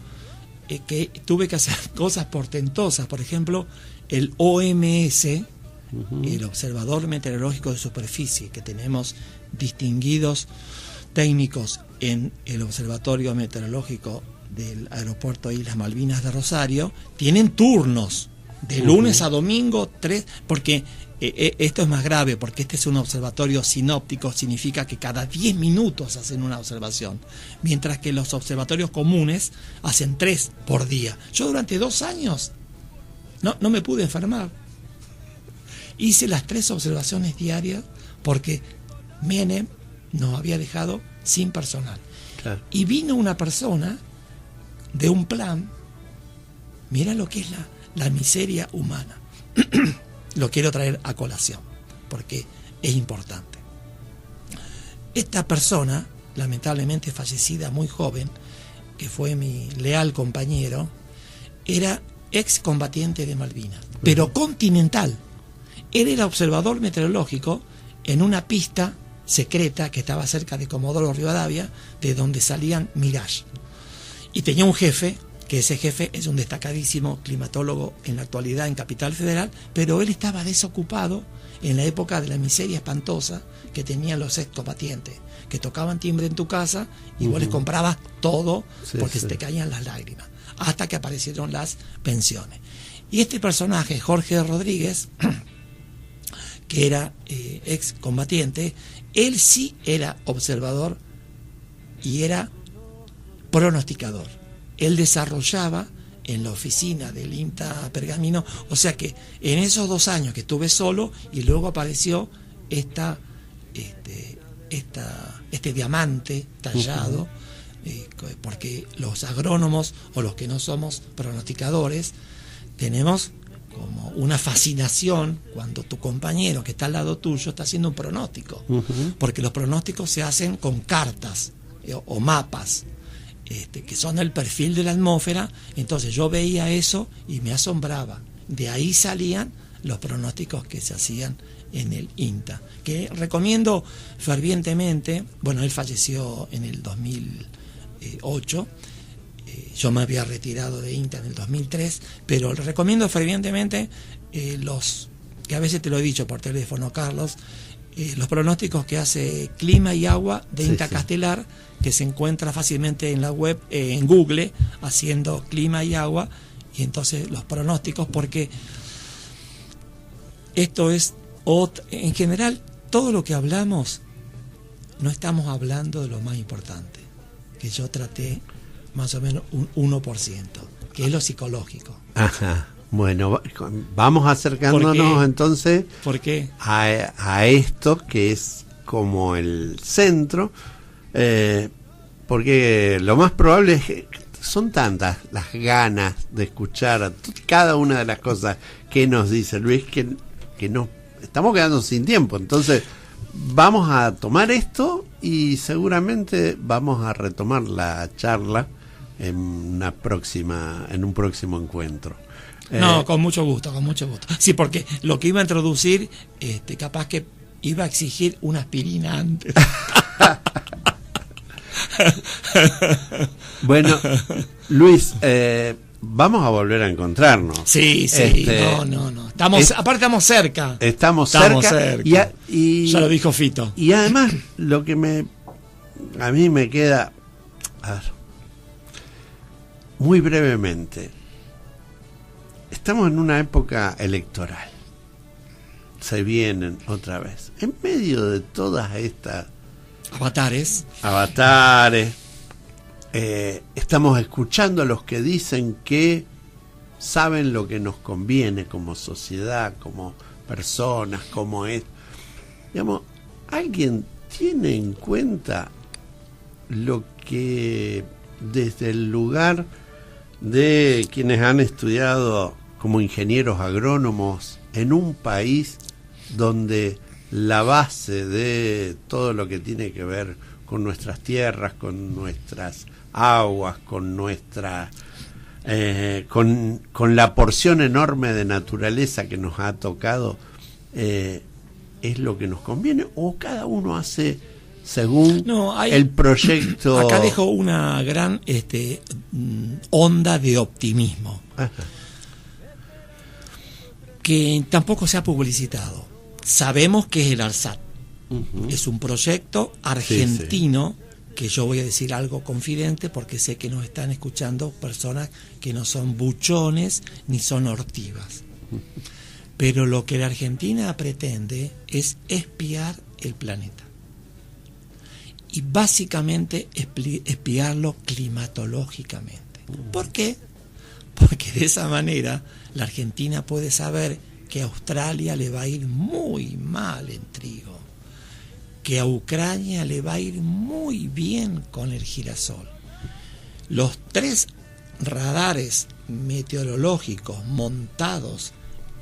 que tuve que hacer cosas portentosas. Por ejemplo, el OMS, el Observador Meteorológico de Superficie, que tenemos distinguidos técnicos en el Observatorio Meteorológico del Aeropuerto Islas Malvinas de Rosario, tienen turnos de lunes a domingo, 3, porque esto es más grave, porque este es un observatorio sinóptico, significa que cada 10 minutos hacen una observación, mientras que los observatorios comunes hacen 3 por día. Yo durante 2 años no me pude enfermar. Hice las 3 observaciones diarias porque Menem nos había dejado sin personal. Claro. Y vino una persona de un plan, mira lo que es la miseria humana. Lo quiero traer a colación, porque es importante. Esta persona, lamentablemente fallecida muy joven, que fue mi leal compañero, era excombatiente de Malvinas, pero continental. Él era observador meteorológico en una pista secreta que estaba cerca de Comodoro Rivadavia, de donde salían Mirage. Y tenía un jefe, que ese jefe es un destacadísimo climatólogo en la actualidad en Capital Federal, pero él estaba desocupado en la época de la miseria espantosa que tenían los excombatientes, que tocaban timbre en tu casa y vos les comprabas todo porque se te caían las lágrimas, hasta que aparecieron las pensiones. Y este personaje, Jorge Rodríguez, que era excombatiente, él sí era observador y era pronosticador. Él desarrollaba en la oficina del INTA Pergamino, o sea que en esos 2 años que estuve solo, y luego apareció este diamante tallado, porque los agrónomos o los que no somos pronosticadores tenemos como una fascinación cuando tu compañero que está al lado tuyo está haciendo un pronóstico, porque los pronósticos se hacen con cartas o mapas, que son el perfil de la atmósfera. Entonces yo veía eso y me asombraba. De ahí salían los pronósticos que se hacían en el INTA, que recomiendo fervientemente. Bueno, él falleció en el 2008, yo me había retirado de INTA en el 2003, pero recomiendo fervientemente los que a veces te lo he dicho por teléfono, Carlos, los pronósticos que hace Clima y Agua de INTA Castelar, que se encuentra fácilmente en la web, en Google, haciendo Clima y Agua, y entonces los pronósticos, porque esto es, en general, todo lo que hablamos, no estamos hablando de lo más importante, que yo traté más o menos un 1%, que es lo psicológico. Ajá. Bueno, vamos acercándonos entonces ¿Por qué? A esto que es como el centro, porque lo más probable es que son tantas las ganas de escuchar cada una de las cosas que nos dice Luis que nos estamos quedando sin tiempo. Entonces vamos a tomar esto y seguramente vamos a retomar la charla en un próximo encuentro. No, con mucho gusto, con mucho gusto. Sí, porque lo que iba a introducir, capaz que iba a exigir una aspirina antes. Bueno, Luis, vamos a volver a encontrarnos. Sí, no. Aparte estamos cerca. Estamos cerca. Y ya lo dijo Fito. Y además, lo que a mí me queda, a ver, muy brevemente, estamos en una época electoral. Se vienen otra vez. En medio de todas estas avatares, estamos escuchando a los que dicen que saben lo que nos conviene como sociedad, como personas, como es. Digamos, ¿alguien tiene en cuenta lo que desde el lugar de quienes han estudiado como ingenieros agrónomos en un país donde la base de todo lo que tiene que ver con nuestras tierras, con nuestras aguas, con nuestra con la porción enorme de naturaleza que nos ha tocado, es lo que nos conviene, o cada uno hace según el proyecto? Acá dejo una gran onda de optimismo. Ajá. Que tampoco se ha publicitado. Sabemos que es el ARSAT. Uh-huh. Es un proyecto argentino, sí. Que yo voy a decir algo confidente porque sé que nos están escuchando personas que no son buchones ni son ortivas. Uh-huh. Pero lo que la Argentina pretende es espiar el planeta. Y básicamente espiarlo climatológicamente. Uh-huh. ¿Por qué? Porque de esa manera la Argentina puede saber que a Australia le va a ir muy mal en trigo, que a Ucrania le va a ir muy bien con el girasol. Los 3 radares meteorológicos montados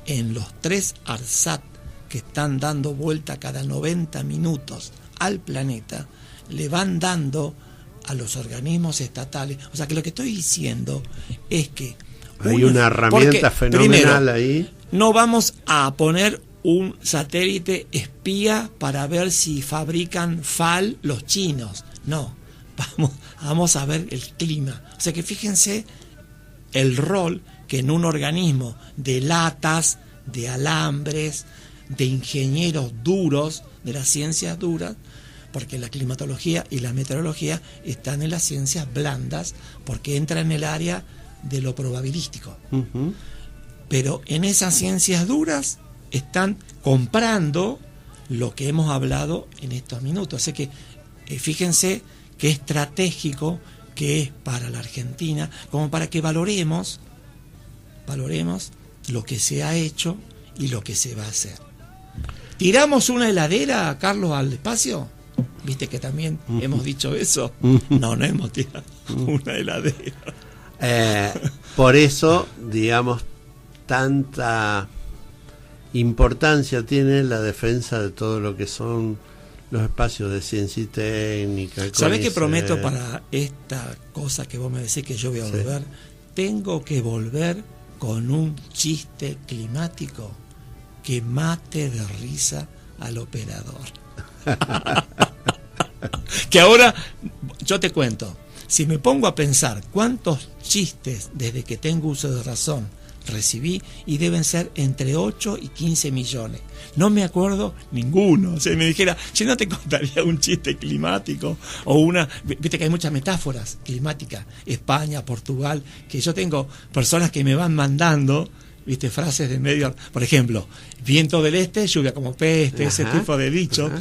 en los 3 ARSAT que están dando vuelta cada 90 minutos al planeta, le van dando a los organismos estatales. O sea que lo que estoy diciendo es que hay una herramienta fenomenal primero, ahí. No vamos a poner un satélite espía para ver si fabrican FAL los chinos. No, vamos a ver el clima. O sea que fíjense el rol que en un organismo de latas, de alambres, de ingenieros duros, de las ciencias duras, porque la climatología y la meteorología están en las ciencias blandas, porque entran en el área de lo probabilístico. Uh-huh. Pero en esas ciencias duras están comprando lo que hemos hablado en estos minutos. Así que fíjense qué estratégico que es para la Argentina, como para que valoremos lo que se ha hecho y lo que se va a hacer. ¿Tiramos una heladera, Carlos, al espacio? ¿Viste que también hemos dicho eso? No hemos tirado una heladera. Por eso, digamos, tanta importancia tiene la defensa de todo lo que son los espacios de ciencia y técnica. ¿Sabés qué prometo para esta cosa que vos me decís que yo voy a volver? Sí. Tengo que volver con un chiste climático que mate de risa al operador. Que ahora, yo te cuento, si me pongo a pensar cuántos chistes desde que tengo uso de razón recibí, y deben ser entre 8 y 15 millones. No me acuerdo ninguno. O sea, me dijera, yo no te contaría un chiste climático o una... Viste que hay muchas metáforas climáticas. España, Portugal, que yo tengo personas que me van mandando, viste, frases de medio... Por ejemplo, viento del este, lluvia como peste, ese tipo de dichos.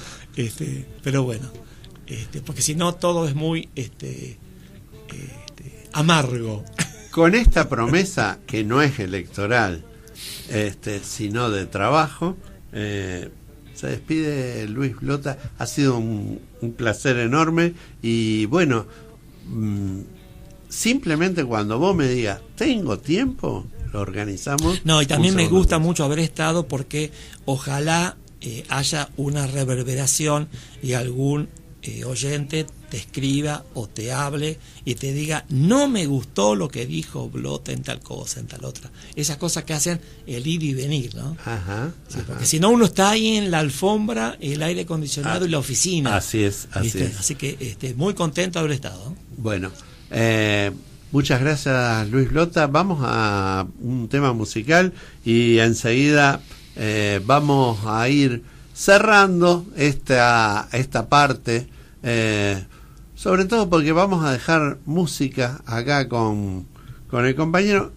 Pero bueno, porque si no todo es muy amargo. Con esta promesa, que no es electoral, sino de trabajo, se despide Luis Blota. Ha sido un placer enorme y bueno, simplemente cuando vos me digas, tengo tiempo, lo organizamos. No, y también me gusta mucho haber estado porque ojalá haya una reverberación y algún oyente te escriba o te hable y te diga, no me gustó lo que dijo Blota en tal cosa, en tal otra. Esas cosas que hacen el ir y venir, ¿no? Ajá, sí, porque si no, uno está ahí en la alfombra, el aire acondicionado y la oficina. Así es, así es. Así que muy contento de haber estado. Bueno, Muchas gracias, Luis Lota. Vamos a un tema musical y enseguida vamos a ir cerrando esta parte, sobre todo porque vamos a dejar música acá con el compañero.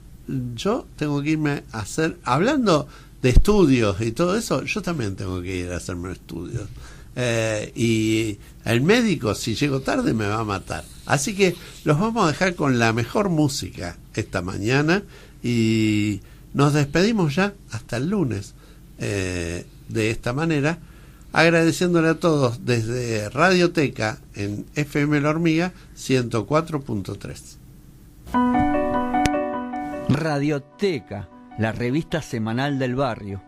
Yo tengo que irme a hacer, hablando de estudios y todo eso, yo también tengo que ir a hacerme estudios. Y el médico, si llego tarde, me va a matar. Así que los vamos a dejar con la mejor música esta mañana y nos despedimos ya hasta el lunes, de esta manera, agradeciéndole a todos desde Radioteca en FM La Hormiga 104.3. Radioteca, la revista semanal del barrio.